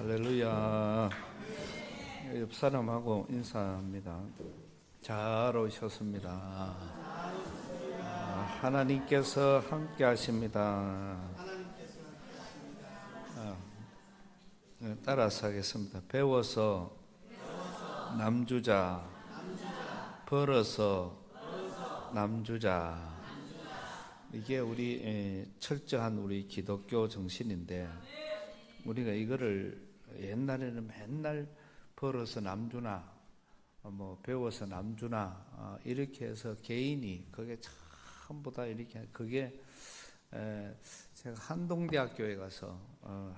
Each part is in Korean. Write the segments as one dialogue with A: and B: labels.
A: 할렐루야. 옆 사람하고 인사합니다. 잘 오셨습니다. 하나님께서 함께 하십니다. 따라서 하겠습니다. 배워서 남주자, 벌어서 남주자. 이게 우리 철저한 우리 기독교 정신인데, 우리가 이거를 옛날에는 맨날 벌어서 남주나 배워서 남주나 이렇게 해서 개인이 그게 전부 다 이렇게, 그게 제가 한동대학교에 가서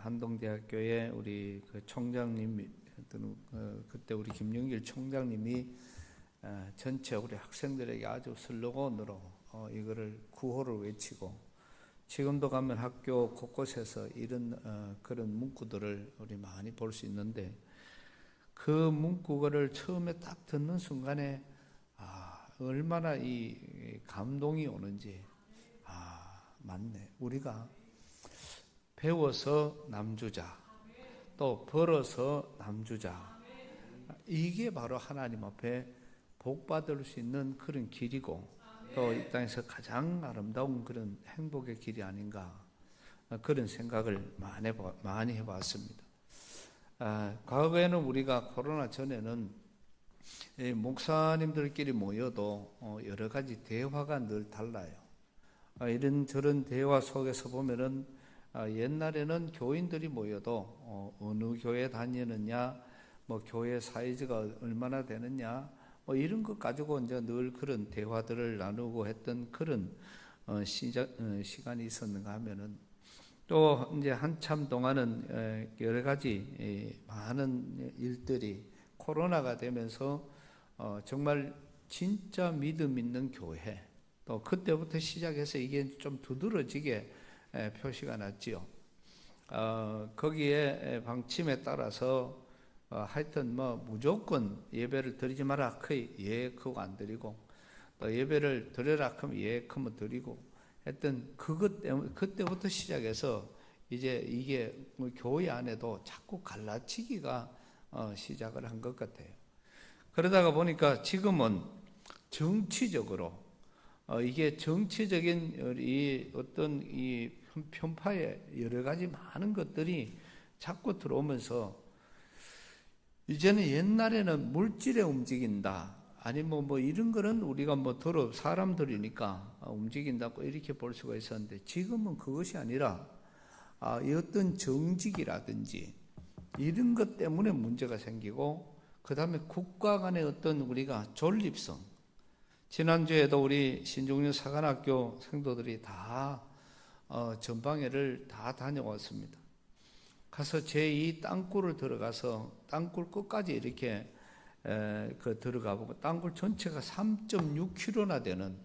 A: 한동대학교에 우리 그 총장님이 그때 우리 김영길 총장님이 전체 우리 학생들에게 아주 슬로건으로 이거를 구호를 외치고, 지금도 가면 학교 곳곳에서 이런 그런 문구들을 우리 많이 볼 수 있는데, 그 문구를 처음에 딱 듣는 순간에 얼마나 이 감동이 오는지, 맞네. 우리가 배워서 남주자, 또 벌어서 남주자, 이게 바로 하나님 앞에 복 받을 수 있는 그런 길이고, 또 이 땅에서 가장 아름다운 그런 행복의 길이 아닌가, 그런 생각을 많이 해봤습니다. 과거에는 우리가 코로나 전에는 목사님들끼리 모여도 여러 가지 대화가 늘 달라요. 이런저런 대화 속에서 보면은 옛날에는 교인들이 모여도 어느 교회 다니느냐, 교회 사이즈가 얼마나 되느냐, 이런 것 가지고 이제 늘 그런 대화들을 나누고 했던 그런 시간이 있었는가 하면은, 또 이제 한참 동안은 여러 가지 많은 일들이 코로나가 되면서 정말 진짜 믿음 있는 교회, 또 그때부터 시작해서 이게 좀 두드러지게 표시가 났지요. 거기에 방침에 따라서 하여튼 무조건 예배를 드리지 마라 예 그거 안 드리고, 또 예배를 드려라 하면 예 그거 드리고 했던 그것 때문에, 그때부터 시작해서 이제 이게 교회 안에도 자꾸 갈라치기가 시작을 한 것 같아요. 그러다가 보니까 지금은 정치적으로 이게 정치적인 이 어떤 이 편파의 여러 가지 많은 것들이 자꾸 들어오면서, 이제는 옛날에는 물질에 움직인다, 아니면 이런 거는 우리가 사람들이니까 움직인다고 이렇게 볼 수가 있었는데, 지금은 그것이 아니라 어떤 정직이라든지 이런 것 때문에 문제가 생기고, 그 다음에 국가 간의 어떤 우리가 존립성. 지난주에도 우리 신종려 사관학교 생도들이 다 전방회를 다 다녀왔습니다. 가서 제2 땅굴을 들어가서 땅굴 끝까지 이렇게 들어가 보고, 땅굴 전체가 3.6km나 되는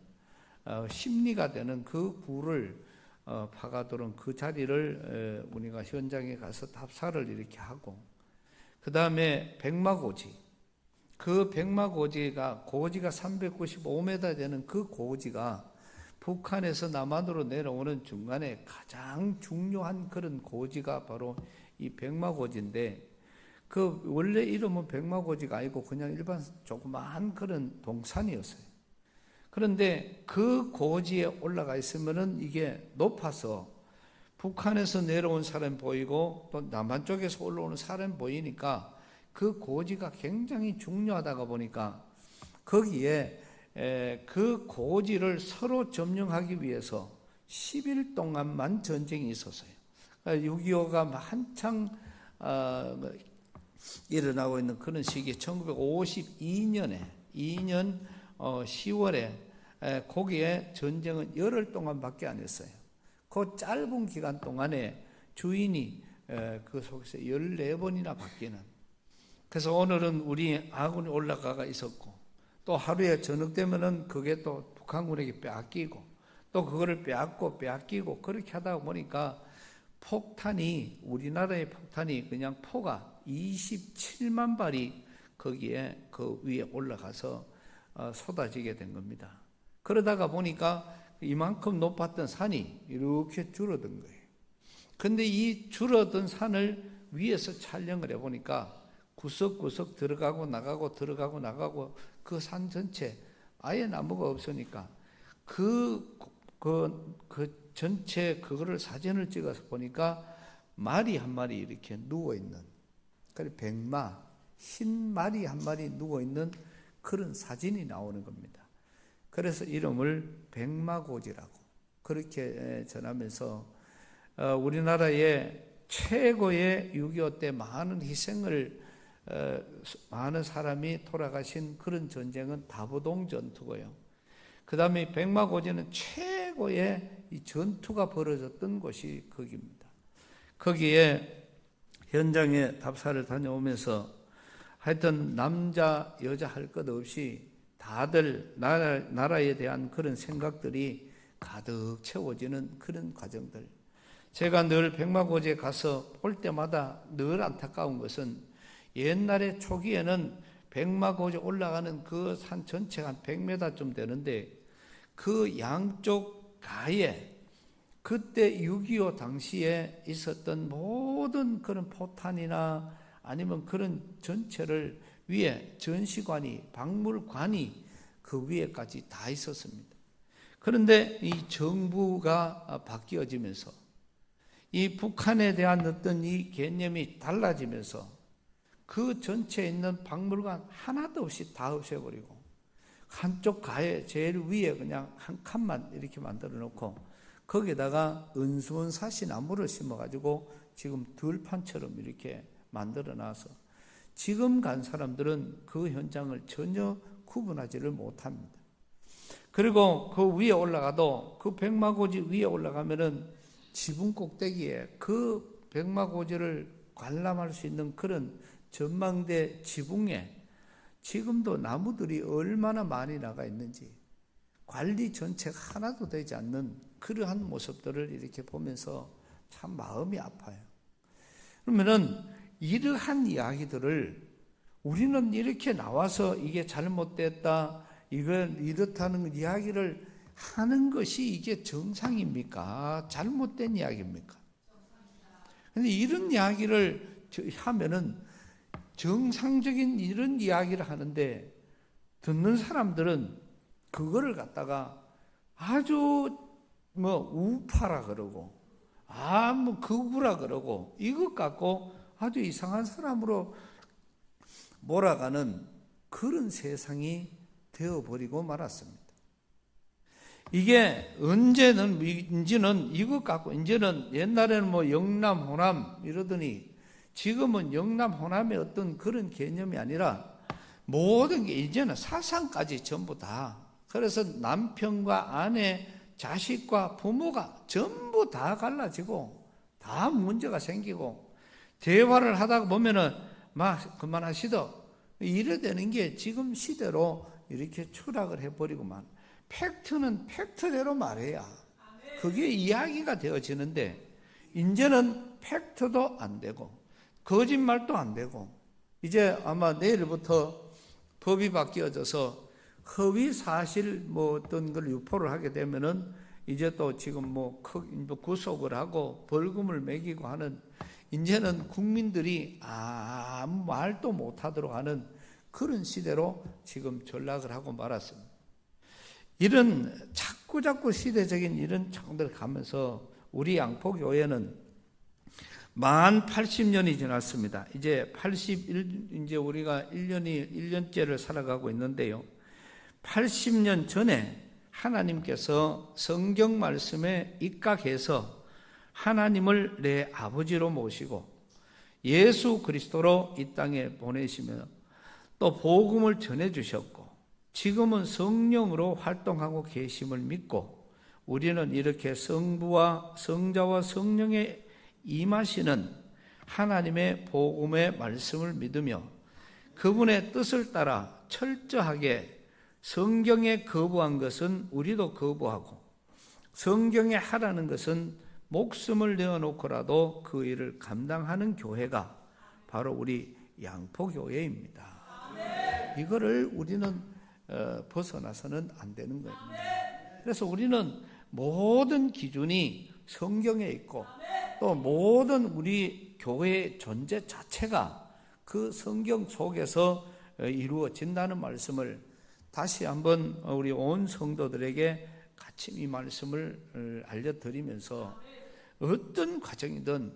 A: 십리가 되는 그 굴을 파가도록 그 자리를 우리가 현장에 가서 답사를 이렇게 하고, 그 다음에 백마고지, 그 백마고지가 395m 되는 그 고지가 북한에서 남한으로 내려오는 중간에 가장 중요한 그런 고지가 바로 이 백마고지인데, 그 원래 이름은 백마고지가 아니고 그냥 일반 조그마한 그런 동산이었어요. 그런데 그 고지에 올라가 있으면은 이게 높아서 북한에서 내려온 사람 보이고 또 남한 쪽에서 올라오는 사람 보이니까 그 고지가 굉장히 중요하다가 보니까, 거기에 그 고지를 서로 점령하기 위해서 10일 동안만 전쟁이 있었어요. 6.25가 한창 일어나고 있는 그런 시기에 1952년 10월에 거기에 전쟁은 열흘 동안밖에 안 했어요. 그 짧은 기간 동안에 주인이 그 속에서 14번이나 바뀌는. 그래서 오늘은 우리 아군이 올라가가 있었고, 또 하루에 저녁 되면은 그게 또 북한군에게 빼앗기고, 또 그거를 빼앗기고 그렇게 하다 보니까 폭탄이, 우리나라의 폭탄이 그냥 포가 27만 발이 거기에 그 위에 올라가서 쏟아지게 된 겁니다. 그러다가 보니까 이만큼 높았던 산이 이렇게 줄어든 거예요. 근데 이 줄어든 산을 위에서 촬영을 해보니까 구석구석 들어가고 나가고 그 산 전체 아예 나무가 없으니까 그 전체 그거를 사진을 찍어서 보니까 말이 한 마리 이렇게 누워있는, 그래 백마, 흰 말이 한 마리 누워있는 그런 사진이 나오는 겁니다. 그래서 이름을 백마고지라고 그렇게 전하면서 우리나라의 최고의 6.25 때 많은 희생을 많은 사람이 돌아가신 그런 전쟁은 다부동 전투고요. 그 다음에 백마고지는 최고의 이 전투가 벌어졌던 곳이 거기입니다. 거기에 현장에 답사를 다녀오면서 하여튼 남자 여자 할 것 없이 다들 나라에 대한 그런 생각들이 가득 채워지는 그런 과정들. 제가 늘 백마고지에 가서 볼 때마다 늘 안타까운 것은 옛날에 초기에는 백마고지 올라가는 그 산 전체가 한 100m쯤 되는데 그 양쪽 가에 그때 6.25 당시에 있었던 모든 그런 포탄이나 아니면 그런 전체를 위에 전시관이, 박물관이 그 위에까지 다 있었습니다. 그런데 이 정부가 바뀌어지면서 이 북한에 대한 어떤 이 개념이 달라지면서 그 전체에 있는 박물관 하나도 없이 다 없애버리고 한쪽 가에 제일 위에 그냥 한 칸만 이렇게 만들어 놓고 거기다가 은수원 사시나무를 심어가지고 지금 들판처럼 이렇게 만들어 놔서 지금 간 사람들은 그 현장을 전혀 구분하지를 못합니다. 그리고 그 위에 올라가도 그 백마고지 위에 올라가면은 지붕 꼭대기에 그 백마고지를 관람할 수 있는 그런 전망대 지붕에 지금도 나무들이 얼마나 많이 나가 있는지 관리 정책 하나도 되지 않는 그러한 모습들을 이렇게 보면서 참 마음이 아파요. 그러면은 이러한 이야기들을 우리는 이렇게 나와서 이게 잘못됐다, 이건 이렇다는 이야기를 하는 것이 이게 정상입니까? 잘못된 이야기입니까? 근데 이런 이야기를 하면은 정상적인 이런 이야기를 하는데 듣는 사람들은 그거를 갖다가 아주 우파라 그러고 극우라 그러고 이것 갖고 아주 이상한 사람으로 몰아가는 그런 세상이 되어버리고 말았습니다. 이게 이제는 이것 갖고 이제는 옛날에는 영남 호남 이러더니 지금은 영남 호남의 어떤 그런 개념이 아니라 모든 게 이제는 사상까지 전부 다, 그래서 남편과 아내, 자식과 부모가 전부 다 갈라지고 다 문제가 생기고 대화를 하다가 보면은 그만하시더 이래 되는 게 지금 시대로 이렇게 추락을 해버리고만, 팩트는 팩트대로 말해야 그게 이야기가 되어지는데 이제는 팩트도 안 되고 거짓말도 안 되고 이제 아마 내일부터 법이 바뀌어져서 허위 사실 어떤 걸 유포를 하게 되면은 이제 또 지금 구속을 하고 벌금을 매기고 하는, 이제는 국민들이 아무 말도 못하도록 하는 그런 시대로 지금 전락을 하고 말았습니다. 이런 자꾸 시대적인 이런 장들 가면서 우리 양포교회는 만 80년이 지났습니다. 이제 우리가 1년째를 살아가고 있는데요. 80년 전에 하나님께서 성경 말씀에 입각해서 하나님을 내 아버지로 모시고 예수 그리스도로 이 땅에 보내시며 또 복음을 전해주셨고 지금은 성령으로 활동하고 계심을 믿고 우리는 이렇게 성부와 성자와 성령의 임하시는 하나님의 복음의 말씀을 믿으며 그분의 뜻을 따라 철저하게 성경에 거부한 것은 우리도 거부하고 성경에 하라는 것은 목숨을 내어놓고라도 그 일을 감당하는 교회가 바로 우리 양포교회입니다. 이거를 우리는 벗어나서는 안 되는 겁니다. 그래서 우리는 모든 기준이 성경에 있고 또 모든 우리 교회의 존재 자체가 그 성경 속에서 이루어진다는 말씀을 다시 한번 우리 온 성도들에게 같이 이 말씀을 알려드리면서 어떤 과정이든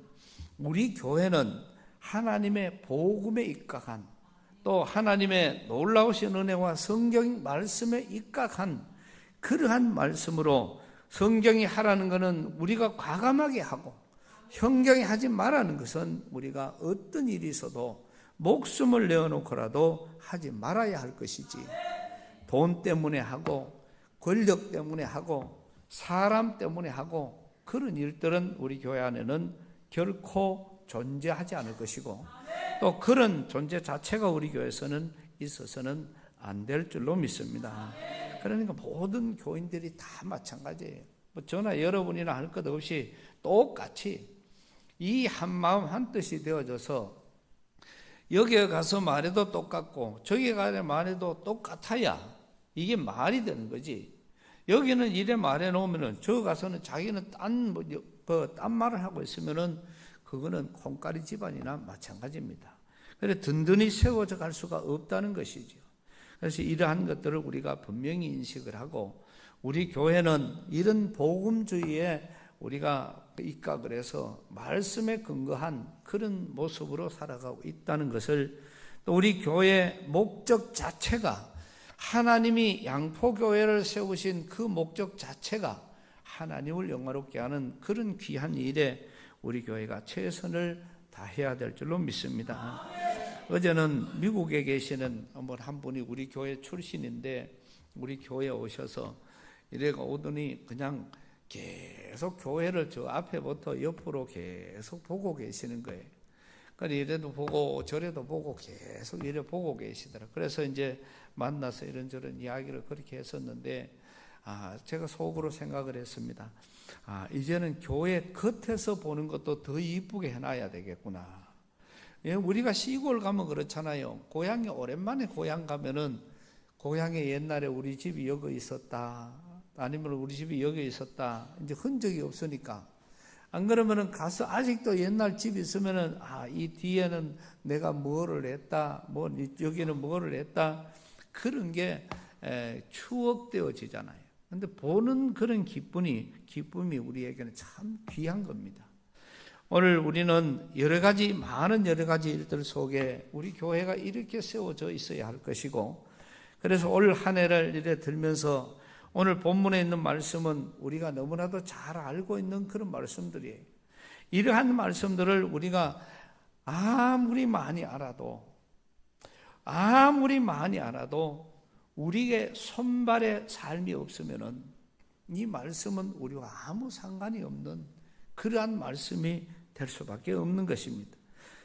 A: 우리 교회는 하나님의 복음에 입각한 또 하나님의 놀라우신 은혜와 성경 말씀에 입각한 그러한 말씀으로 성경이 하라는 것은 우리가 과감하게 하고 성경이 하지 말라는 것은 우리가 어떤 일이 있어도 목숨을 내어놓고라도 하지 말아야 할 것이지 돈 때문에 하고 권력 때문에 하고 사람 때문에 하고 그런 일들은 우리 교회 안에는 결코 존재하지 않을 것이고 또 그런 존재 자체가 우리 교회에서는 있어서는 안 될 줄로 믿습니다. 그러니까 모든 교인들이 다 마찬가지예요. 저나 여러분이나 할 것 없이 똑같이 이 한 마음 한 뜻이 되어져서 여기에 가서 말해도 똑같고 저기에 가서 말해도 똑같아야 이게 말이 되는 거지. 여기는 이래 말해 놓으면은 저 가서는 자기는 딴 말을 하고 있으면은 그거는 콩가리 집안이나 마찬가지입니다. 그래서 든든히 세워져 갈 수가 없다는 것이죠. 그래서 이러한 것들을 우리가 분명히 인식을 하고 우리 교회는 이런 복음주의에 우리가 입각을 해서 말씀에 근거한 그런 모습으로 살아가고 있다는 것을 또 우리 교회의 목적 자체가 하나님이 양포교회를 세우신 그 목적 자체가 하나님을 영화롭게 하는 그런 귀한 일에 우리 교회가 최선을 다해야 될 줄로 믿습니다. 어제는 미국에 계시는 한 분이 우리 교회 출신인데 우리 교회에 오셔서 이래가 오더니 그냥 계속 교회를 저 앞에부터 옆으로 계속 보고 계시는 거예요. 그러니까 이래도 보고 저래도 보고 계속 이래 보고 계시더라. 그래서 이제 만나서 이런저런 이야기를 그렇게 했었는데 제가 속으로 생각을 했습니다. 이제는 교회 겉에서 보는 것도 더 이쁘게 해놔야 되겠구나. 우리가 시골 가면 그렇잖아요. 고향에 오랜만에 고향 가면은 고향에 옛날에 우리 집이 여기 있었다. 아니면 우리 집이 여기 있었다. 이제 흔적이 없으니까. 안 그러면은 가서 아직도 옛날 집이 있으면은 이 뒤에는 내가 뭐를 했다. 여기는 뭐를 했다. 그런 게 추억되어지잖아요. 근데 보는 그런 기쁨이 우리에게는 참 귀한 겁니다. 오늘 우리는 많은 여러 가지 일들 속에 우리 교회가 이렇게 세워져 있어야 할 것이고, 그래서 올 한 해를 이래 들면서 오늘 본문에 있는 말씀은 우리가 너무나도 잘 알고 있는 그런 말씀들이에요. 이러한 말씀들을 우리가 아무리 많이 알아도 우리의 손발의 삶이 없으면은 이 말씀은 우리와 아무 상관이 없는 그러한 말씀이 될 수밖에 없는 것입니다.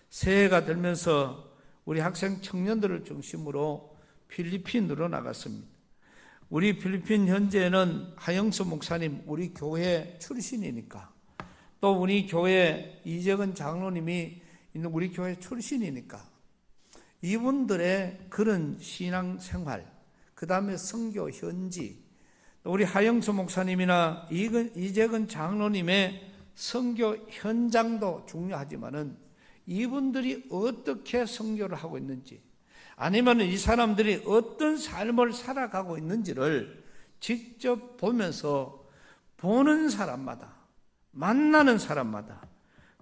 A: 새해가 들면서 우리 학생 청년들을 중심으로 필리핀으로 나갔습니다. 우리 필리핀 현재는 하영수 목사님 우리 교회 출신이니까, 또 우리 교회 이재근 장로님이 있는 우리 교회 출신이니까 이분들의 그런 신앙생활, 그 다음에 선교 현지, 또 우리 하영수 목사님이나 이재근 장로님의 선교 현장도 중요하지만은 이분들이 어떻게 선교를 하고 있는지, 아니면 이 사람들이 어떤 삶을 살아가고 있는지를 직접 보면서 보는 사람마다, 만나는 사람마다,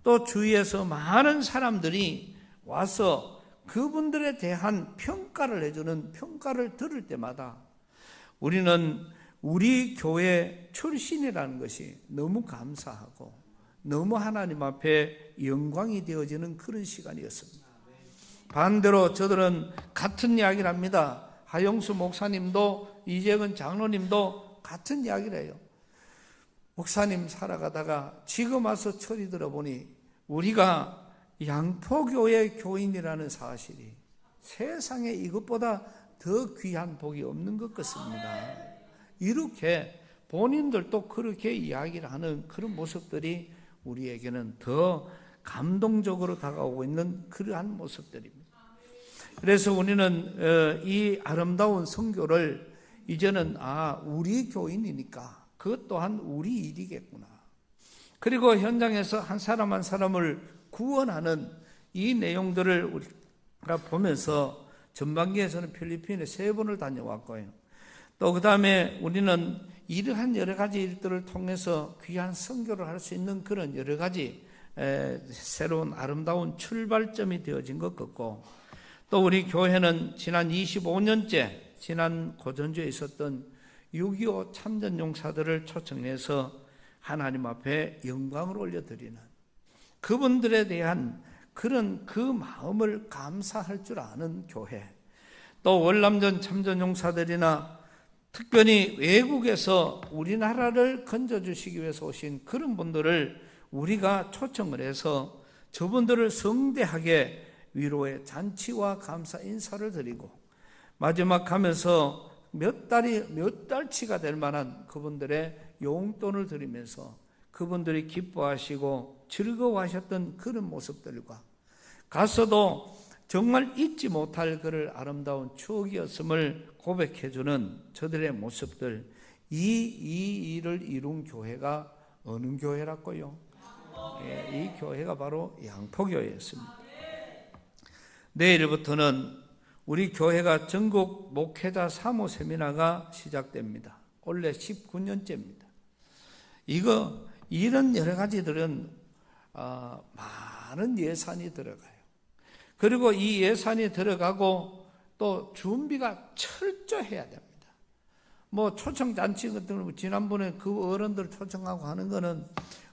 A: 또 주위에서 많은 사람들이 와서 그분들에 대한 평가를 해주는 평가를 들을 때마다 우리는 우리 교회 출신이라는 것이 너무 감사하고 너무 하나님 앞에 영광이 되어지는 그런 시간이었습니다. 반대로 저들은 같은 이야기를 합니다. 하영수 목사님도 이재근 장로님도 같은 이야기를 해요. 목사님 살아가다가 지금 와서 철이 들어보니 우리가 양포교회 교인이라는 사실이 세상에 이것보다 더 귀한 복이 없는 것 같습니다. 이렇게 본인들도 그렇게 이야기를 하는 그런 모습들이 우리에게는 더 감동적으로 다가오고 있는 그러한 모습들입니다. 그래서 우리는 이 아름다운 선교를 이제는 우리 교인이니까 그것 또한 우리 일이겠구나. 그리고 현장에서 한 사람 한 사람을 구원하는 이 내용들을 우리가 보면서 전반기에서는 필리핀에 3번을 다녀왔고요. 또 그 다음에 우리는 이러한 여러 가지 일들을 통해서 귀한 선교를 할 수 있는 그런 여러 가지 새로운 아름다운 출발점이 되어진 것 같고, 또 우리 교회는 지난 25년째 지난 고전주에 있었던 6.25 참전용사들을 초청해서 하나님 앞에 영광을 올려드리는 그분들에 대한 그런 그 마음을 감사할 줄 아는 교회, 또 월남전 참전용사들이나 특별히 외국에서 우리나라를 건져주시기 위해서 오신 그런 분들을 우리가 초청을 해서 저분들을 성대하게 위로의 잔치와 감사 인사를 드리고, 마지막 하면서 몇 달치가 될 만한 그분들의 용돈을 드리면서 그분들이 기뻐하시고 즐거워하셨던 그런 모습들과 가서도 정말 잊지 못할 그를 아름다운 추억이었음을 고백해주는 저들의 모습들, 이 일을 이룬 교회가 어느 교회라고요? 이 교회가 바로 양포교회였습니다. 내일부터는 우리 교회가 전국 목회자 사모 세미나가 시작됩니다. 올해 19년째입니다. 이런 여러 가지들은 많은 예산이 들어가요. 그리고 이 예산이 들어가고 또 준비가 철저해야 됩니다. 초청잔치 같은 거, 지난번에 그 어른들 초청하고 하는 거는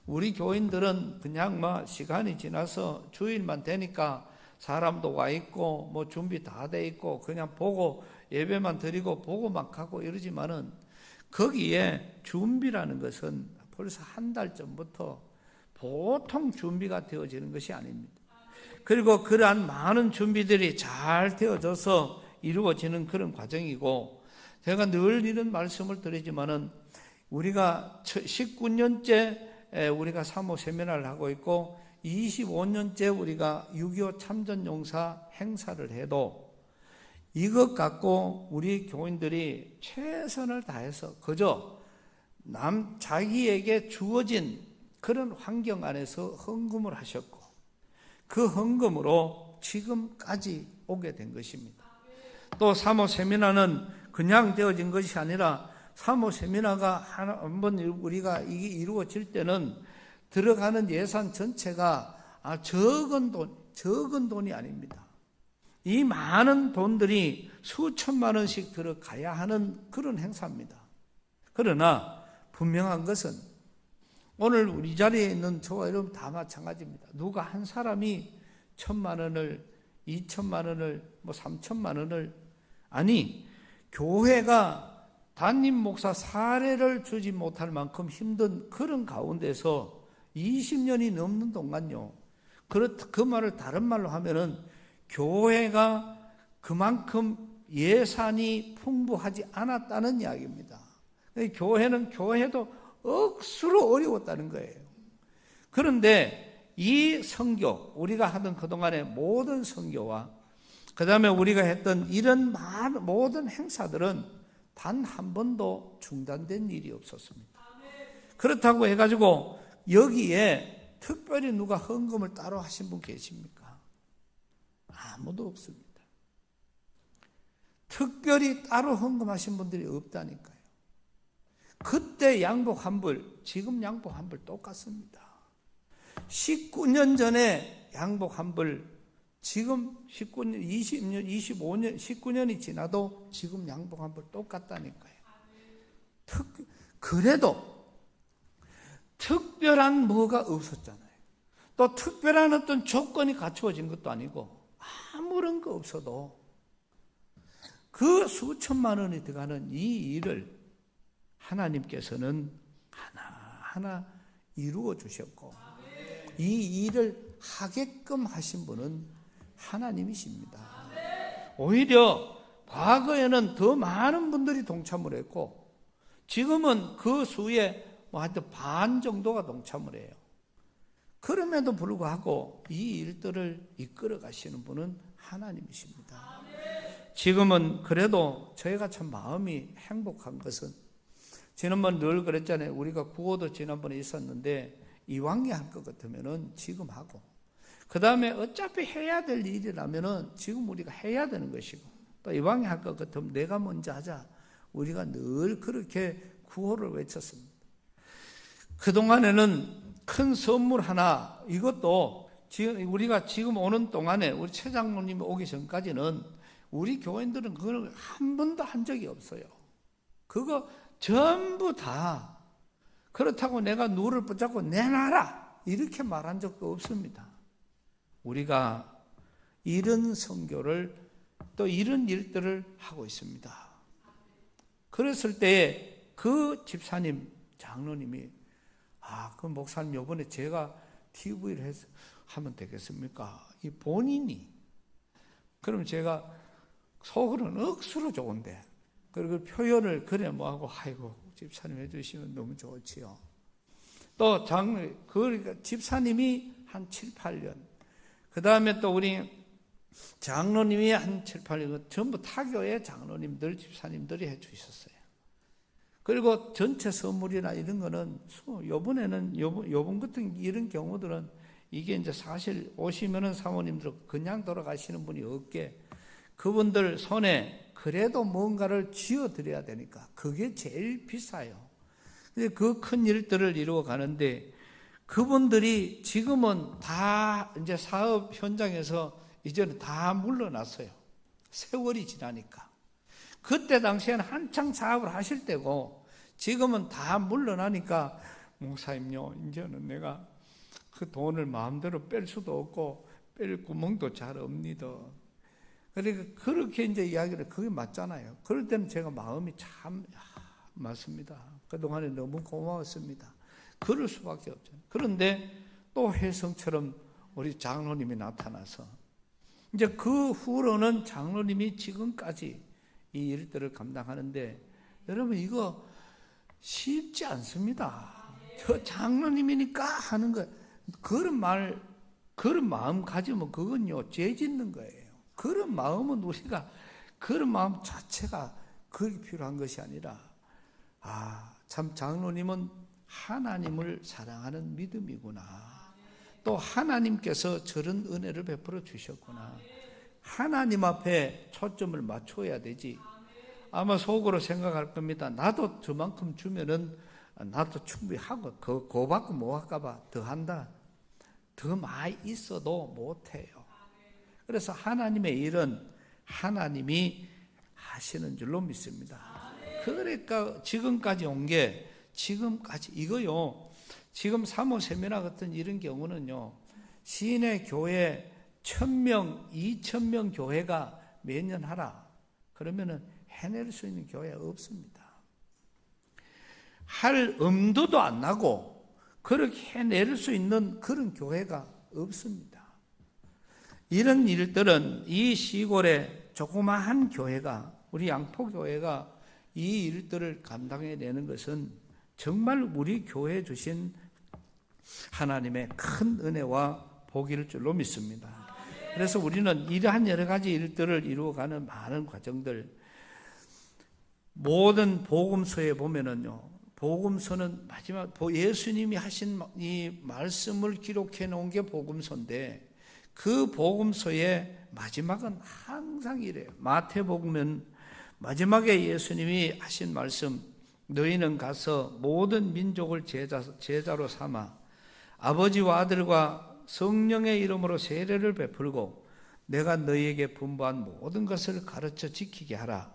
A: 우리 교인들은 그냥 시간이 지나서 주일만 되니까 사람도 와 있고 준비 다 돼 있고 그냥 보고 예배만 드리고 보고만 가고 이러지만은, 거기에 준비라는 것은 벌써 한 달 전부터 보통 준비가 되어지는 것이 아닙니다. 그리고 그러한 많은 준비들이 잘 되어져서 이루어지는 그런 과정이고, 제가 늘 이런 말씀을 드리지만은 우리가 19년째 우리가 사모 세미나를 하고 있고 25년째 우리가 6.25 참전용사 행사를 해도 이것 갖고 우리 교인들이 최선을 다해서 그저 자기에게 주어진 그런 환경 안에서 헌금을 하셨고, 그 헌금으로 지금까지 오게 된 것입니다. 또 사모 세미나는 그냥 되어진 것이 아니라 사모 세미나가 한번 우리가 이게 이루어질 때는 들어가는 예산 전체가 적은 돈이 아닙니다. 이 많은 돈들이 수천만 원씩 들어가야 하는 그런 행사입니다. 그러나 분명한 것은 오늘 우리 자리에 있는 저와 여러분 다 마찬가지입니다. 누가 한 사람이 1,000만 원을, 2,000만 원을, 3,000만 원을, 아니 교회가 담임 목사 사례를 주지 못할 만큼 힘든 그런 가운데서 20년이 넘는 동안요. 그 말을 다른 말로 하면은 교회가 그만큼 예산이 풍부하지 않았다는 이야기입니다. 교회도 억수로 어려웠다는 거예요. 그런데 이 선교, 우리가 하던 그동안의 모든 선교와 그 다음에 우리가 했던 이런 모든 행사들은 단 한 번도 중단된 일이 없었습니다. 그렇다고 해가지고 여기에 특별히 누가 헌금을 따로 하신 분 계십니까? 아무도 없습니다. 특별히 따로 헌금하신 분들이 없다니까요. 그때 양복 환불, 지금 양복 환불 똑같습니다. 19년 전에 양복 환불, 지금 19년, 20년, 25년, 19년이 지나도 지금 양복 환불 똑같다니까요. 그래도 특별한 뭐가 없었잖아요. 또 특별한 어떤 조건이 갖추어진 것도 아니고 아무런 거 없어도 그 수천만 원이 들어가는 이 일을 하나님께서는 하나하나 이루어 주셨고, 이 일을 하게끔 하신 분은 하나님이십니다. 오히려 과거에는 더 많은 분들이 동참을 했고 지금은 그 수의 하여튼 반 정도가 동참을 해요. 그럼에도 불구하고 이 일들을 이끌어 가시는 분은 하나님이십니다. 지금은 그래도 저희가 참 마음이 행복한 것은, 지난번 늘 그랬잖아요. 우리가 구호도 지난번에 있었는데 이왕에 할 것 같으면은 지금 하고, 그 다음에 어차피 해야 될 일이라면은 지금 우리가 해야 되는 것이고, 또 이왕에 할 것 같으면 내가 먼저 하자. 우리가 늘 그렇게 구호를 외쳤습니다. 그동안에는 큰 선물 하나, 이것도 우리가 지금 오는 동안에 우리 최 장로님이 오기 전까지는 우리 교인들은 그걸 한 번도 한 적이 없어요. 그거 전부 다 그렇다고 내가 누를 붙잡고 내놔라 이렇게 말한 적도 없습니다. 우리가 이런 선교를 또 이런 일들을 하고 있습니다. 그랬을 때 그 집사님, 장로님이 그 목사님 이번에 제가 TV를 하면 되겠습니까? 이 본인이. 그럼 제가 속으로는 억수로 좋은데 그리고 표현을 그래 뭐하고 아이고 집사님 해주시면 너무 좋지요. 또 그러니까 집사님이 한 7, 8년 그 다음에 또 우리 장로님이 한 7, 8년 전부 타교의 장로님들 집사님들이 해주셨어요. 그리고 전체 선물이나 이런 거는 요번 같은 이런 경우들은 이게 이제 사실 오시면은 사모님들 그냥 돌아가시는 분이 없게 그분들 손에 그래도 뭔가를 쥐어 드려야 되니까 그게 제일 비싸요. 근데 그 큰 일들을 이루어 가는데 그분들이 지금은 다 이제 사업 현장에서 이제는 다 물러났어요. 세월이 지나니까. 그때 당시에는 한창 사업을 하실 때고 지금은 다 물러나니까 목사님요 이제는 내가 그 돈을 마음대로 뺄 수도 없고 뺄 구멍도 잘 없니다. 그러니까 그렇게 이제 이야기를 그게 맞잖아요. 그럴 때는 제가 마음이 참 맞습니다. 그동안에 너무 고마웠습니다. 그럴 수밖에 없잖아요. 그런데 또 혜성처럼 우리 장로님이 나타나서 이제 그 후로는 장로님이 지금까지 이 일들을 감당하는데 여러분 이거 쉽지 않습니다. 저 장로님이니까 하는 거 그런 마음 가지면 그건요 죄 짓는 거예요. 그런 마음은 우리가 그런 마음 자체가 그게 필요한 것이 아니라 참 장로님은 하나님을 사랑하는 믿음이구나. 또 하나님께서 저런 은혜를 베풀어 주셨구나. 하나님 앞에 초점을 맞춰야 되지. 아마 속으로 생각할 겁니다. 나도 저만큼 주면은 나도 충분히 하고 그거 받고 뭐 할까 봐 더 한다. 더 많이 있어도 못해요. 그래서 하나님의 일은 하나님이 하시는 줄로 믿습니다. 그러니까 지금까지 온 게 지금까지 이거요. 지금 3호 세미나 같은 이런 경우는요. 시내 교회 1000명, 2000명 교회가 매년 하라. 그러면은 해낼 수 있는 교회가 없습니다. 할 엄두도 안 나고 그렇게 해낼 수 있는 그런 교회가 없습니다. 이런 일들은 이 시골의 조그마한 교회가 우리 양포교회가 이 일들을 감당해내는 것은 정말 우리 교회에 주신 하나님의 큰 은혜와 복일 줄로 믿습니다. 그래서 우리는 이러한 여러 가지 일들을 이루어가는 많은 과정들 모든 복음서에 보면은요. 복음서는 마지막 예수님이 하신 이 말씀을 기록해 놓은 게 복음서인데 그 복음서의 마지막은 항상 이래요. 마태복음은 마지막에 예수님이 하신 말씀 너희는 가서 모든 민족을 제자로 삼아 아버지와 아들과 성령의 이름으로 세례를 베풀고 내가 너희에게 분부한 모든 것을 가르쳐 지키게 하라.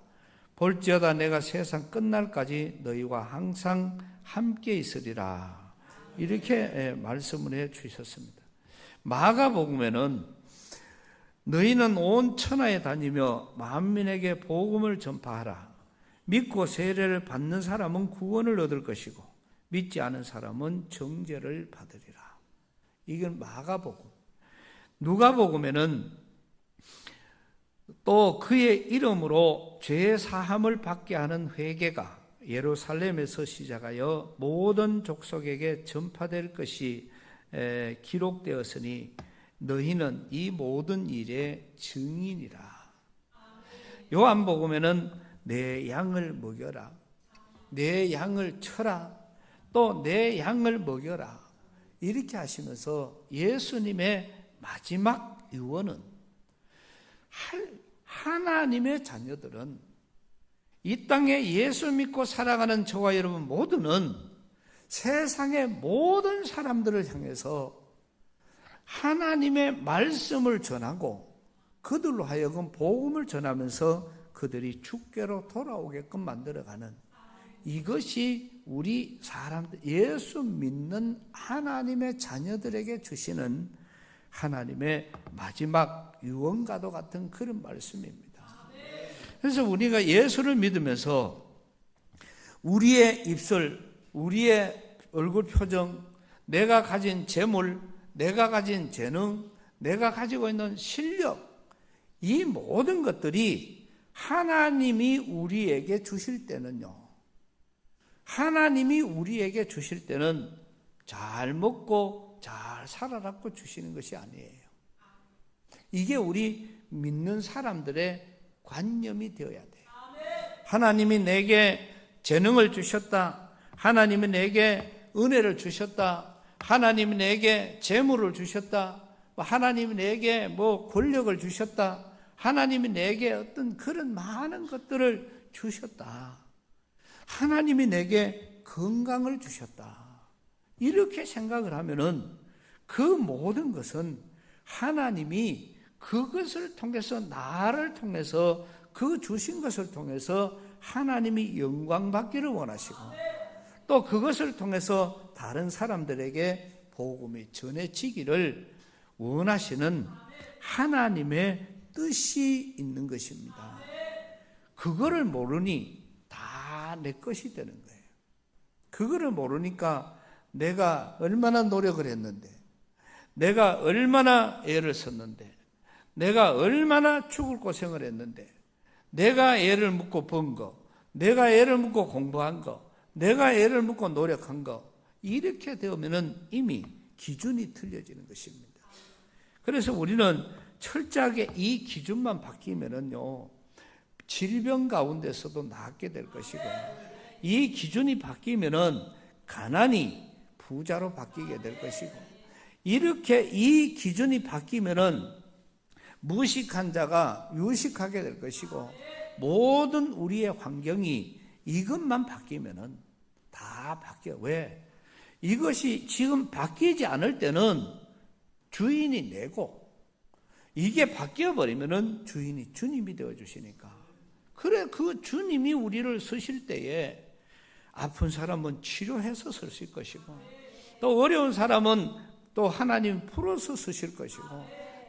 A: 볼지어다 내가 세상 끝날까지 너희와 항상 함께 있으리라. 이렇게 말씀을 해 주셨습니다. 마가복음에는 너희는 온 천하에 다니며 만민에게 복음을 전파하라. 믿고 세례를 받는 사람은 구원을 얻을 것이고 믿지 않은 사람은 정죄를 받으리라. 이건 마가복음. 누가복음에는 또 그의 이름으로 죄 사함을 받게 하는 회개가 예루살렘에서 시작하여 모든 족속에게 전파될 것이 기록되었으니 너희는 이 모든 일의 증인이라. 요한복음에는 내 양을 먹여라. 내 양을 쳐라. 또 내 양을 먹여라. 이렇게 하시면서 예수님의 마지막 유언은 하나님의 자녀들은 이 땅에 예수 믿고 살아가는 저와 여러분 모두는 세상의 모든 사람들을 향해서 하나님의 말씀을 전하고 그들로 하여금 복음을 전하면서 그들이 주께로 돌아오게끔 만들어가는, 이것이 우리 사람들, 예수 믿는 하나님의 자녀들에게 주시는 하나님의 마지막 유언과도 같은 그런 말씀입니다. 그래서 우리가 예수를 믿으면서 우리의 입술, 우리의 얼굴 표정, 내가 가진 재물, 내가 가진 재능, 내가 가지고 있는 실력, 이 모든 것들이 하나님이 우리에게 주실 때는요, 하나님이 우리에게 주실 때는 잘 먹고 잘 살아라고 주시는 것이 아니에요. 이게 우리 믿는 사람들의 관념이 되어야 돼요. 하나님이 내게 재능을 주셨다, 하나님이 내게 은혜를 주셨다, 하나님이 내게 재물을 주셨다, 하나님이 내게 권력을 주셨다, 하나님이 내게 어떤 그런 많은 것들을 주셨다, 하나님이 내게 건강을 주셨다, 이렇게 생각을 하면은 그 모든 것은 하나님이 그것을 통해서, 나를 통해서, 그 주신 것을 통해서 하나님이 영광 받기를 원하시고, 또 그것을 통해서 다른 사람들에게 복음이 전해지기를 원하시는 하나님의 뜻이 있는 것입니다. 그거를 모르니 다 내 것이 되는 거예요. 그거를 모르니까 내가 얼마나 노력을 했는데, 내가 얼마나 애를 썼는데, 내가 얼마나 죽을 고생을 했는데, 내가 애를 묻고 번 거, 내가 애를 묻고 공부한 거, 내가 애를 묻고 노력한 거, 이렇게 되면은 이미 기준이 틀려지는 것입니다. 그래서 우리는 철저하게 이 기준만 바뀌면은요, 질병 가운데서도 낫게 될 것이고, 이 기준이 바뀌면은 가난이 부자로 바뀌게 될 것이고, 이렇게 이 기준이 바뀌면은 무식한 자가 유식하게 될 것이고, 모든 우리의 환경이 이것만 바뀌면은 다 바뀌어. 왜? 이것이 지금 바뀌지 않을 때는 주인이 내고, 이게 바뀌어 버리면은 주인이 주님이 되어 주시니까. 그래, 그 주님이 우리를 쓰실 때에 아픈 사람은 치료해서 쓰실 것이고, 또 어려운 사람은 또 하나님 풀어서 쓰실 것이고,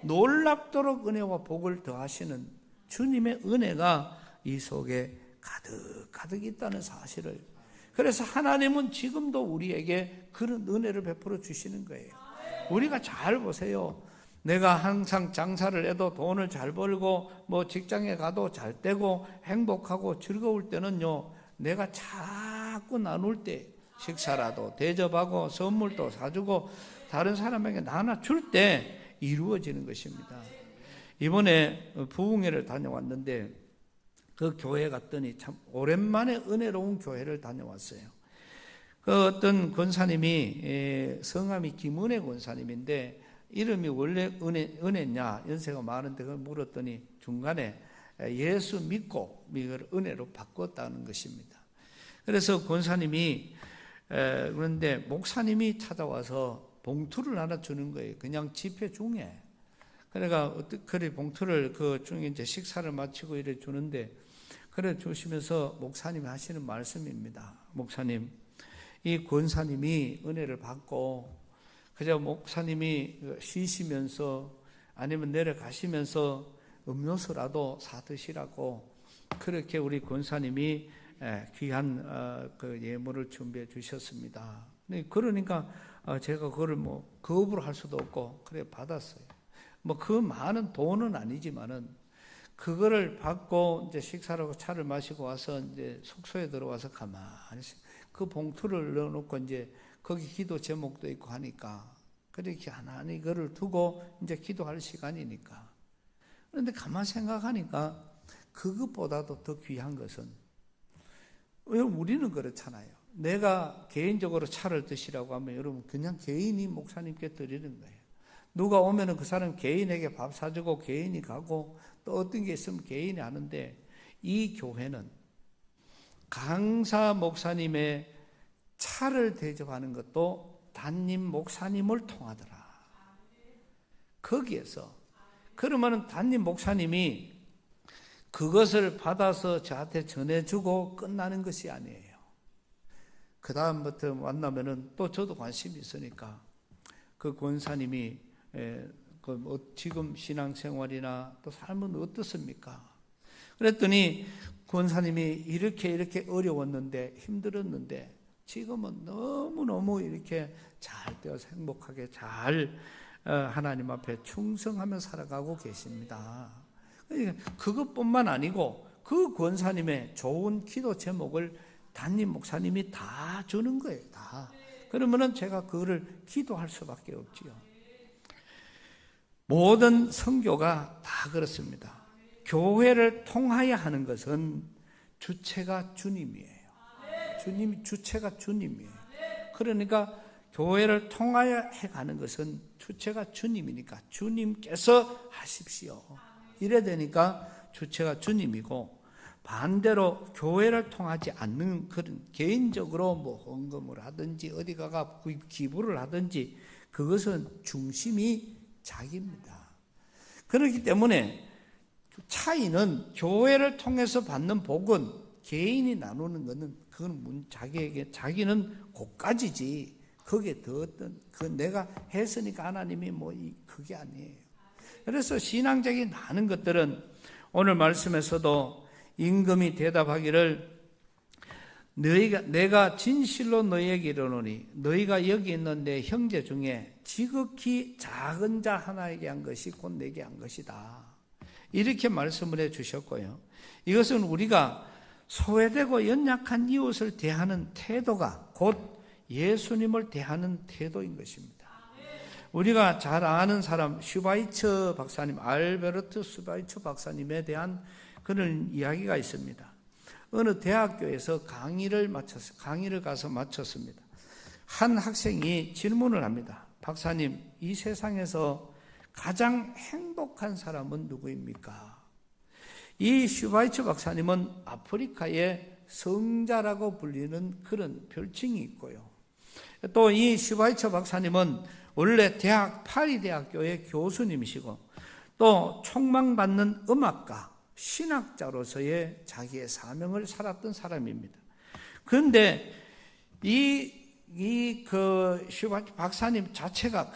A: 놀랍도록 은혜와 복을 더하시는 주님의 은혜가 이 속에 가득 있다는 사실을, 그래서 하나님은 지금도 우리에게 그런 은혜를 베풀어 주시는 거예요. 우리가 잘 보세요. 내가 항상 장사를 해도 돈을 잘 벌고 직장에 가도 잘 되고 행복하고 즐거울 때는요, 내가 자꾸 나눌 때, 식사라도 대접하고 선물도 사주고 다른 사람에게 나눠줄 때 이루어지는 것입니다. 이번에 부흥회를 다녀왔는데 그 교회 갔더니 참 오랜만에 은혜로운 교회를 다녀왔어요. 그 어떤 권사님이, 성함이 김은혜 권사님인데 이름이 원래 은혜냐, 연세가 많은데 그걸 물었더니 중간에 예수 믿고 이걸 은혜로 바꿨다는 것입니다. 그래서 권사님이, 그런데 목사님이 찾아와서 봉투를 하나 주는 거예요. 그냥 집회 중에. 그러니까 그래 봉투를 그 중에 이제 식사를 마치고 이래 주는데, 그래 주시면서 목사님이 하시는 말씀입니다. 목사님, 이 권사님이 은혜를 받고 그저 목사님이 쉬시면서 아니면 내려가시면서 음료수라도 사 드시라고 그렇게 우리 권사님이 귀한 그 예물을 준비해 주셨습니다. 그러니까 제가 그거를 거부를 할 수도 없고 그래 받았어요. 그 많은 돈은 아니지만은 그거를 받고 이제 식사를 하고 차를 마시고 와서 이제 숙소에 들어와서 가만히 그 봉투를 넣어놓고 이제 거기 기도 제목도 있고 하니까 그렇게 하나님 그를 두고 이제 기도할 시간이니까. 그런데 가만 생각하니까 그것보다도 더 귀한 것은, 우리는 그렇잖아요. 내가 개인적으로 차를 드시라고 하면 여러분 그냥 개인이 목사님께 드리는 거예요. 누가 오면은 그 사람 개인에게 밥 사주고 개인이 가고 또 어떤 게 있으면 개인이 하는데, 이 교회는 강사 목사님의 차를 대접하는 것도 담임 목사님을 통하더라. 거기에서 그러면은 담임 목사님이 그것을 받아서 저한테 전해주고 끝나는 것이 아니에요. 그 다음부터 만나면은 또 저도 관심이 있으니까 그 권사님이 지금 신앙생활이나 또 삶은 어떻습니까? 그랬더니 권사님이 이렇게 어려웠는데 힘들었는데 지금은 너무너무 이렇게 잘 되어서 행복하게 잘 하나님 앞에 충성하며 살아가고 계십니다. 그것뿐만 아니고 그 권사님의 좋은 기도 제목을 담임 목사님이 다 주는 거예요. 다. 그러면은 제가 그거를 기도할 수밖에 없지요. 모든 선교가 다 그렇습니다. 교회를 통하여 하는 것은 주체가 주님이에요. 주체가 주님이에요. 그러니까 교회를 통하여 해가는 것은 주체가 주님이니까 주님께서 하십시오. 이래 되니까 주체가 주님이고, 반대로 교회를 통하지 않는 그런 개인적으로 뭐 헌금을 하든지 어디 가가 기부를 하든지 그것은 중심이 자기입니다. 그렇기 때문에 차이는 교회를 통해서 받는 복은 개인이 나누는 것은 그건 자기는 그까지지 거기에 더 어떤 내가 했으니까 하나님이 그게 아니에요. 그래서 신앙적인 많은 것들은 오늘 말씀에서도 임금이 대답하기를 내가 진실로 너희에게 이르노니 너희가 여기 있는 내 형제 중에 지극히 작은 자 하나에게 한 것이 곧 내게 한 것이다. 이렇게 말씀을 해 주셨고요. 이것은 우리가 소외되고 연약한 이웃을 대하는 태도가 곧 예수님을 대하는 태도인 것입니다. 우리가 잘 아는 사람 슈바이처 박사님, 알베르트 슈바이처 박사님에 대한 그런 이야기가 있습니다. 어느 대학교에서 강의를 가서 마쳤습니다. 한 학생이 질문을 합니다. 박사님, 이 세상에서 가장 행복한 사람은 누구입니까? 이 슈바이처 박사님은 아프리카의 성자라고 불리는 그런 별칭이 있고요. 또 이 슈바이처 박사님은 원래 파리 대학교의 교수님이시고 또 촉망받는 음악가, 신학자로서의 자기의 사명을 살았던 사람입니다. 그런데 슈바이처 박사님 자체가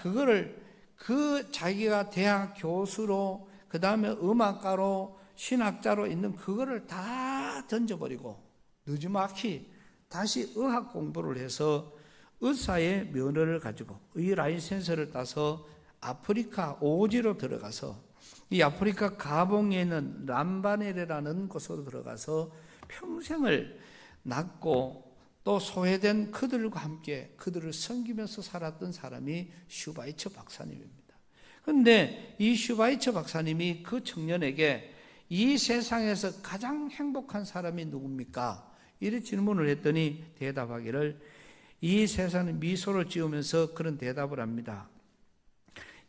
A: 자기가 대학 교수로 그 다음에 음악가로 신학자로 있는 그거를 다 던져버리고 늦지막히 다시 의학 공부를 해서 의사의 면허를 가지고 의 라이센스를 따서 아프리카 오지로 들어가서 이 아프리카 가봉에 있는 람바네레라는 곳으로 들어가서 평생을 낳고 또 소외된 그들과 함께 그들을 섬기면서 살았던 사람이 슈바이처 박사님입니다. 그런데 이 슈바이처 박사님이 그 청년에게 이 세상에서 가장 행복한 사람이 누굽니까? 이렇게 질문을 했더니 대답하기를 이 세상에 미소를 지으면서 그런 대답을 합니다.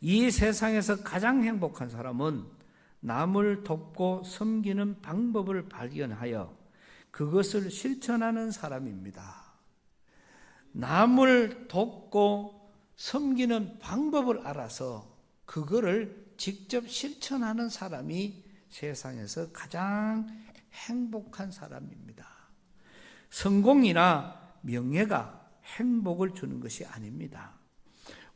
A: 이 세상에서 가장 행복한 사람은 남을 돕고 섬기는 방법을 발견하여 그것을 실천하는 사람입니다. 남을 돕고 섬기는 방법을 알아서 그거를 직접 실천하는 사람이 세상에서 가장 행복한 사람입니다. 성공이나 명예가 행복을 주는 것이 아닙니다.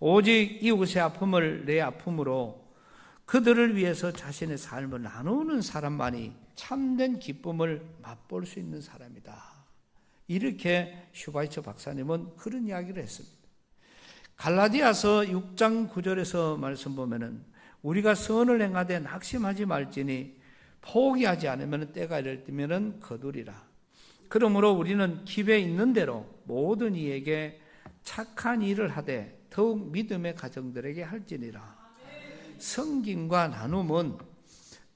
A: 오직 이웃의 아픔을 내 아픔으로 그들을 위해서 자신의 삶을 나누는 사람만이 참된 기쁨을 맛볼 수 있는 사람이다. 이렇게 슈바이처 박사님은 그런 이야기를 했습니다. 갈라디아서 6장 9절에서 말씀 보면은 우리가 선을 행하되 낙심하지 말지니 포기하지 않으면 때가 이를 때면은 거두리라. 그러므로 우리는 기회 있는 대로 모든 이에게 착한 일을 하되 더욱 믿음의 가정들에게 할지니라. 섬김과 나눔은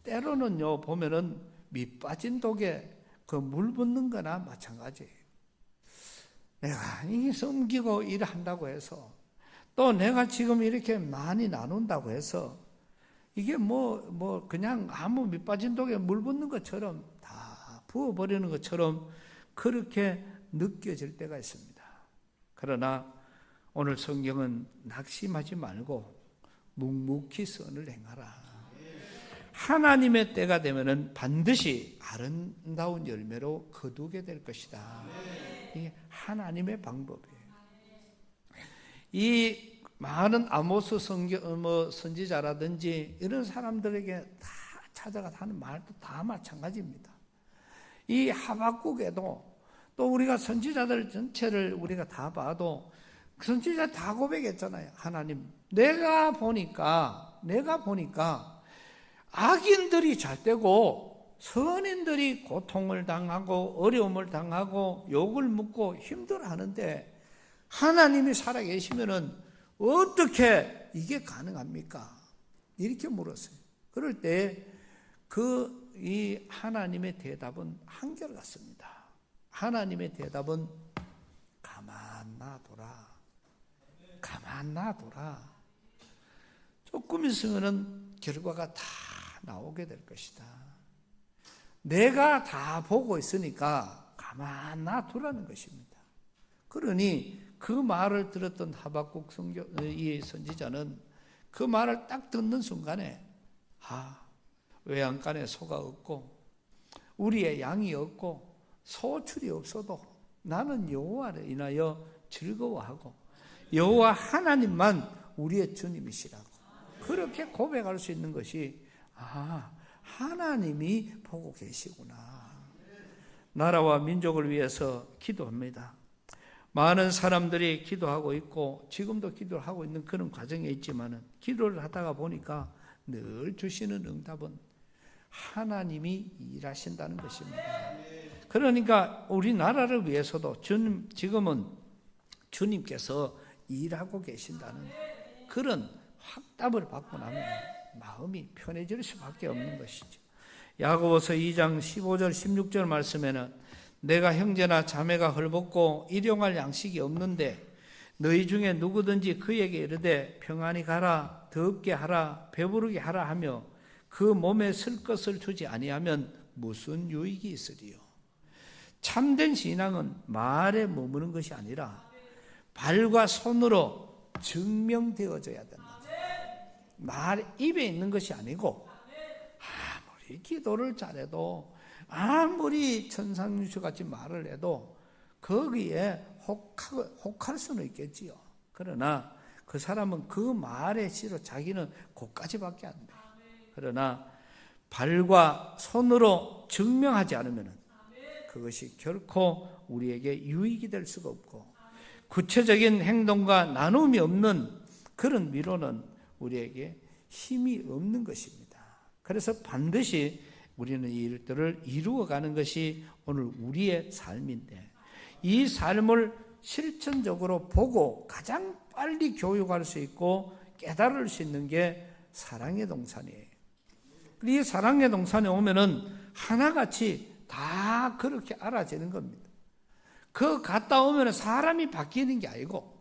A: 때로는요 보면은 밑 빠진 독에 그 물 붓는 거나 마찬가지예요. 내가 이 섬기고 일한다고 해서 또 내가 지금 이렇게 많이 나눈다고 해서 이게 그냥 아무 밑 빠진 독에 물 붓는 것처럼 다 부어버리는 것처럼 그렇게 느껴질 때가 있습니다. 그러나 오늘 성경은 낙심하지 말고 묵묵히 선을 행하라. 하나님의 때가 되면은 반드시 아름다운 열매로 거두게 될 것이다. 이게 하나님의 방법이에요. 이 많은 아모스 선지자라든지 이런 사람들에게 다 찾아가서 하는 말도 다 마찬가지입니다. 이 하박국에도 또 우리가 선지자들 전체를 우리가 다 봐도 선지자 다 고백했잖아요. 하나님, 내가 보니까 악인들이 잘되고 선인들이 고통을 당하고 어려움을 당하고 욕을 먹고 힘들어하는데 하나님이 살아계시면은 어떻게 이게 가능합니까? 이렇게 물었어요. 그럴 때 이 하나님의 대답은 한결같습니다. 하나님의 대답은 가만 놔둬라. 조금 있으면은 결과가 다 나오게 될 것이다. 내가 다 보고 있으니까 가만 놔두라는 것입니다. 그러니 그 말을 들었던 하박국 이 선지자는 그 말을 딱 듣는 순간에 외양간에 소가 없고 우리의 양이 없고 소출이 없어도 나는 여호와를 인하여 즐거워하고 여호와 하나님만 우리의 주님이시라고 그렇게 고백할 수 있는 것이 하나님이 보고 계시구나. 나라와 민족을 위해서 기도합니다. 많은 사람들이 기도하고 있고 지금도 기도를 하고 있는 그런 과정에 있지만은 기도를 하다가 보니까 늘 주시는 응답은 하나님이 일하신다는 것입니다. 그러니까 우리나라를 위해서도 지금은 주님께서 일하고 계신다는 그런 확답을 받고 나면 마음이 편해질 수밖에 없는 것이죠. 야고보서 2장 15절 16절 말씀에는 내가 형제나 자매가 헐벗고 일용할 양식이 없는데 너희 중에 누구든지 그에게 이르되 평안히 가라 덥게 하라 배부르게 하라 하며 그 몸에 쓸 것을 주지 아니하면 무슨 유익이 있으리요. 참된 신앙은 말에 머무는 것이 아니라 발과 손으로 증명되어져야 된다. 말 입에 있는 것이 아니고 아무리 기도를 잘해도 아무리 천상유수같이 말을 해도 거기에 혹할 수는 있겠지요. 그러나 그 사람은 그 말에 실어 자기는 그까지밖에 안 돼. 그러나 발과 손으로 증명하지 않으면 그것이 결코 우리에게 유익이 될 수가 없고 구체적인 행동과 나눔이 없는 그런 미로는 우리에게 힘이 없는 것입니다. 그래서 반드시 우리는 이 일들을 이루어가는 것이 오늘 우리의 삶인데 이 삶을 실천적으로 보고 가장 빨리 교육할 수 있고 깨달을 수 있는 게 사랑의 동산이에요. 이 사랑의 동산에 오면은 하나같이 다 그렇게 알아지는 겁니다. 그거 갔다 오면 사람이 바뀌는 게 아니고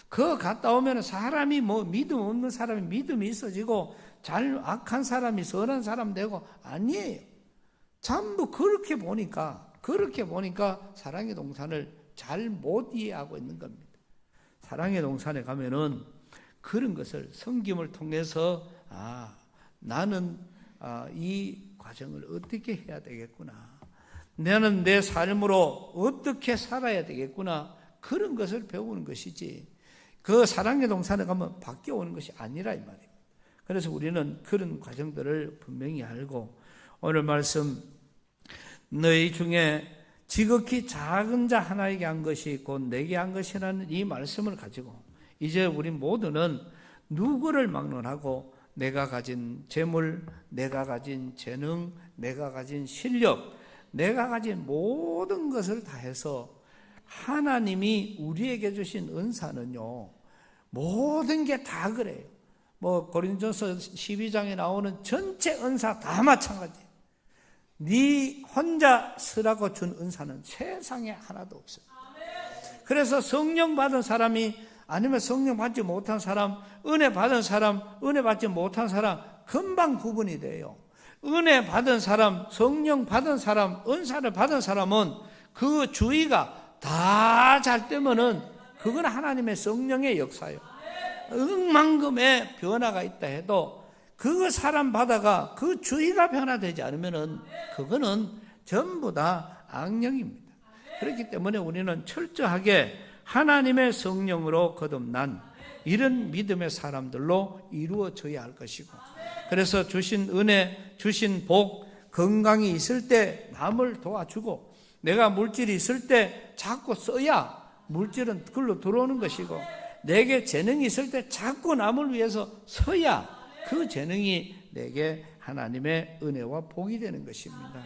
A: 그거 갔다 오면 사람이 믿음 없는 사람이 믿음이 있어지고 악한 사람이 선한 사람 되고 아니에요. 전부 그렇게 보니까 사랑의 동산을 잘 못 이해하고 있는 겁니다. 사랑의 동산에 가면은 그런 것을 성김을 통해서 나는 이 과정을 어떻게 해야 되겠구나. 나는 내 삶으로 어떻게 살아야 되겠구나. 그런 것을 배우는 것이지 그 사랑의 동산에 가면 바뀌어오는 것이 아니라 이 말이에요. 그래서 우리는 그런 과정들을 분명히 알고 오늘 말씀 너희 중에 지극히 작은 자 하나에게 한 것이 곧 내게 한 것이라는 이 말씀을 가지고 이제 우리 모두는 누구를 막론하고 내가 가진 재물, 내가 가진 재능, 내가 가진 실력, 내가 가진 모든 것을 다해서 하나님이 우리에게 주신 은사는요 모든 게 다 그래요. 고린도서 12장에 나오는 전체 은사 다 마찬가지예요. 네 혼자 쓰라고 준 은사는 세상에 하나도 없어요. 그래서 성령 받은 사람이 아니면 성령 받지 못한 사람, 은혜 받은 사람, 은혜 받지 못한 사람 금방 구분이 돼요. 은혜 받은 사람, 성령 받은 사람, 은사를 받은 사람은 그 주의가 다 잘 되면은 그건 하나님의 성령의 역사예요. 억만금의 변화가 있다 해도 그 사람 바다가 그 주의가 변화되지 않으면은 그거는 전부 다 악령입니다. 그렇기 때문에 우리는 철저하게 하나님의 성령으로 거듭난 이런 믿음의 사람들로 이루어져야 할 것이고, 그래서 주신 은혜, 주신 복, 건강이 있을 때 남을 도와주고, 내가 물질이 있을 때 자꾸 써야 물질은 그걸로 들어오는 것이고, 내게 재능이 있을 때 자꾸 남을 위해서 서야 그 재능이 내게 하나님의 은혜와 복이 되는 것입니다.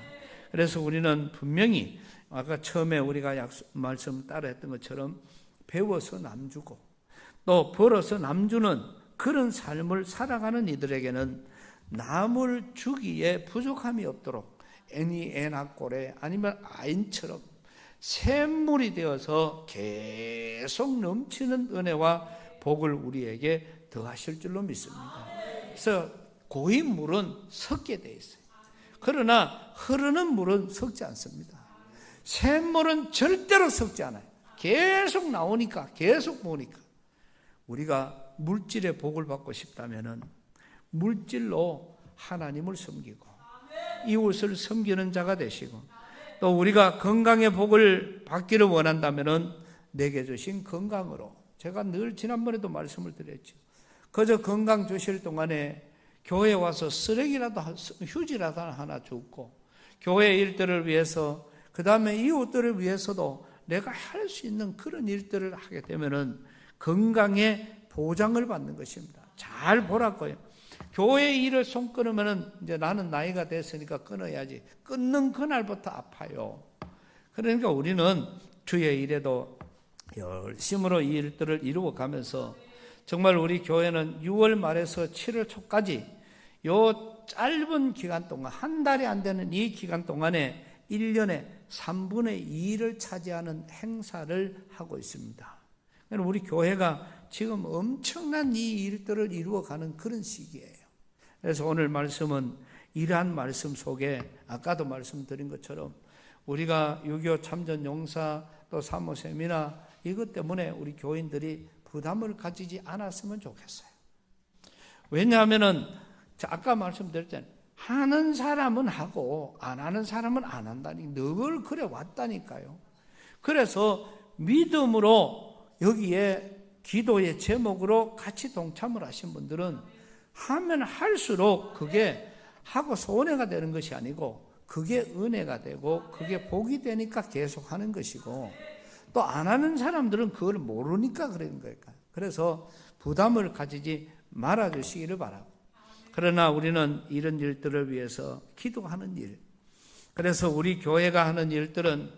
A: 그래서 우리는 분명히 아까 처음에 우리가 말씀 따라 했던 것처럼 배워서 남주고 또 벌어서 남주는 그런 삶을 살아가는 이들에게는 남을 주기에 부족함이 없도록 애니 애낙고래 아니면 아인처럼 샘물이 되어서 계속 넘치는 은혜와 복을 우리에게 더하실 줄로 믿습니다. 그래서 고인 물은 섞게 돼 있어요. 그러나 흐르는 물은 섞지 않습니다. 샘물은 절대로 섞지 않아요. 계속 나오니까, 계속 모으니까. 우리가 물질의 복을 받고 싶다면은 물질로 하나님을 섬기고 이웃을 섬기는 자가 되시고, 또 우리가 건강의 복을 받기를 원한다면은 내게 주신 건강으로, 제가 늘 지난번에도 말씀을 드렸죠. 그저 건강 주실 동안에 교회에 와서 쓰레기라도 휴지라도 하나 줍고, 교회 일들을 위해서, 그 다음에 이웃들을 위해서도 내가 할 수 있는 그런 일들을 하게 되면은 건강의 보장을 받는 것입니다. 잘 보라고요. 교회 일을 손 끊으면은 이제 나는 나이가 됐으니까 끊어야지. 끊는 그날부터 아파요. 그러니까 우리는 주의 일에도 열심으로 이 일들을 이루어 가면서 정말 우리 교회는 6월 말에서 7월 초까지 요 짧은 기간 동안, 한 달이 안 되는 이 기간 동안에 1년에 3분의 2를 차지하는 행사를 하고 있습니다. 우리 교회가 지금 엄청난 이 일들을 이루어가는 그런 시기예요. 그래서 오늘 말씀은 이러한 말씀 속에 아까도 말씀드린 것처럼 우리가 6.25 참전용사 또 사모 세미나 이것 때문에 우리 교인들이 부담을 가지지 않았으면 좋겠어요. 왜냐하면은 아까 말씀드렸잖아요. 하는 사람은 하고 안 하는 사람은 안 한다니 늘 그래 왔다니까요. 그래서 믿음으로 여기에 기도의 제목으로 같이 동참을 하신 분들은 하면 할수록 그게 하고 손해가 되는 것이 아니고 그게 은혜가 되고 그게 복이 되니까 계속 하는 것이고, 또 안 하는 사람들은 그걸 모르니까 그런 거예요. 그래서 부담을 가지지 말아주시기를 바라고, 그러나 우리는 이런 일들을 위해서 기도하는 일, 그래서 우리 교회가 하는 일들은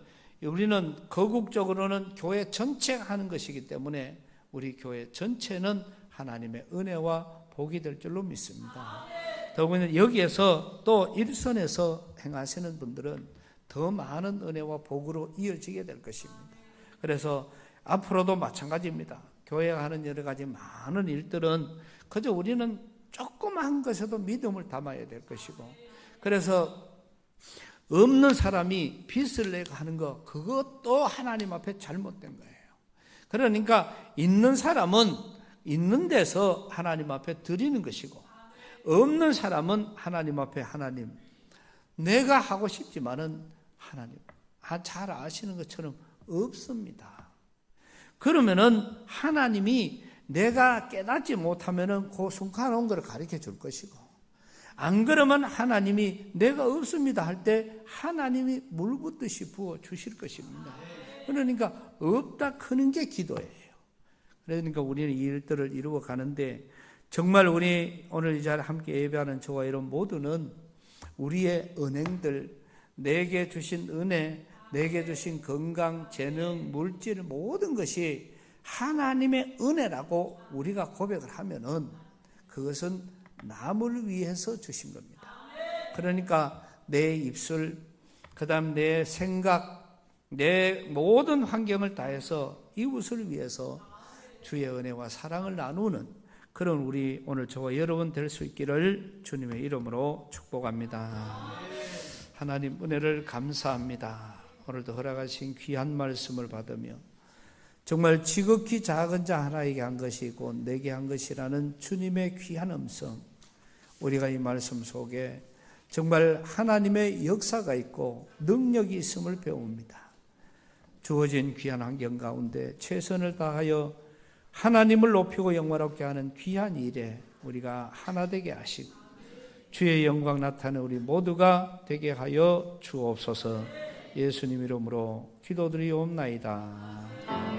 A: 우리는 거국적으로는 교회 전체가 하는 것이기 때문에 우리 교회 전체는 하나님의 은혜와 복이 될 줄로 믿습니다. 더구나 여기에서 또 일선에서 행하시는 분들은 더 많은 은혜와 복으로 이어지게 될 것입니다. 그래서 앞으로도 마찬가지입니다. 교회가 하는 여러 가지 많은 일들은 그저 우리는 조그마한 것에도 믿음을 담아야 될 것이고, 그래서 없는 사람이 빚을 내고 하는 거, 그것도 하나님 앞에 잘못된 거예요. 그러니까 있는 사람은 있는 데서 하나님 앞에 드리는 것이고, 없는 사람은 하나님 앞에 하나님, 내가 하고 싶지만은 하나님 잘 아시는 것처럼 없습니다. 그러면은 하나님이 내가 깨닫지 못하면은 그 순간 온 것을 가르쳐 줄 것이고, 안 그러면 하나님이 내가 없습니다 할 때 하나님이 물 붓듯이 부어 주실 것입니다. 그러니까 없다 크는 게 기도예요. 그러니까 우리는 이 일들을 이루어 가는데, 정말 우리 오늘 이 자리에 함께 예배하는 저와 여러분 모두는 우리의 은행들, 내게 주신 은혜, 내게 주신 건강, 재능, 물질 모든 것이 하나님의 은혜라고 우리가 고백을 하면은 그것은 남을 위해서 주신 겁니다. 그러니까 내 입술, 그 다음 내 생각, 내 모든 환경을 다해서 이웃을 위해서 주의 은혜와 사랑을 나누는 그런 우리 오늘 저와 여러분 될 수 있기를 주님의 이름으로 축복합니다. 하나님 은혜를 감사합니다. 오늘도 허락하신 귀한 말씀을 받으며 정말 지극히 작은 자 하나에게 한 것이고 내게 한 것이라는 주님의 귀한 음성, 우리가 이 말씀 속에 정말 하나님의 역사가 있고 능력이 있음을 배웁니다. 주어진 귀한 환경 가운데 최선을 다하여 하나님을 높이고 영화롭게 하는 귀한 일에 우리가 하나 되게 하시고 주의 영광 나타내는 우리 모두가 되게 하여 주옵소서. 예수님 이름으로 기도드리옵나이다.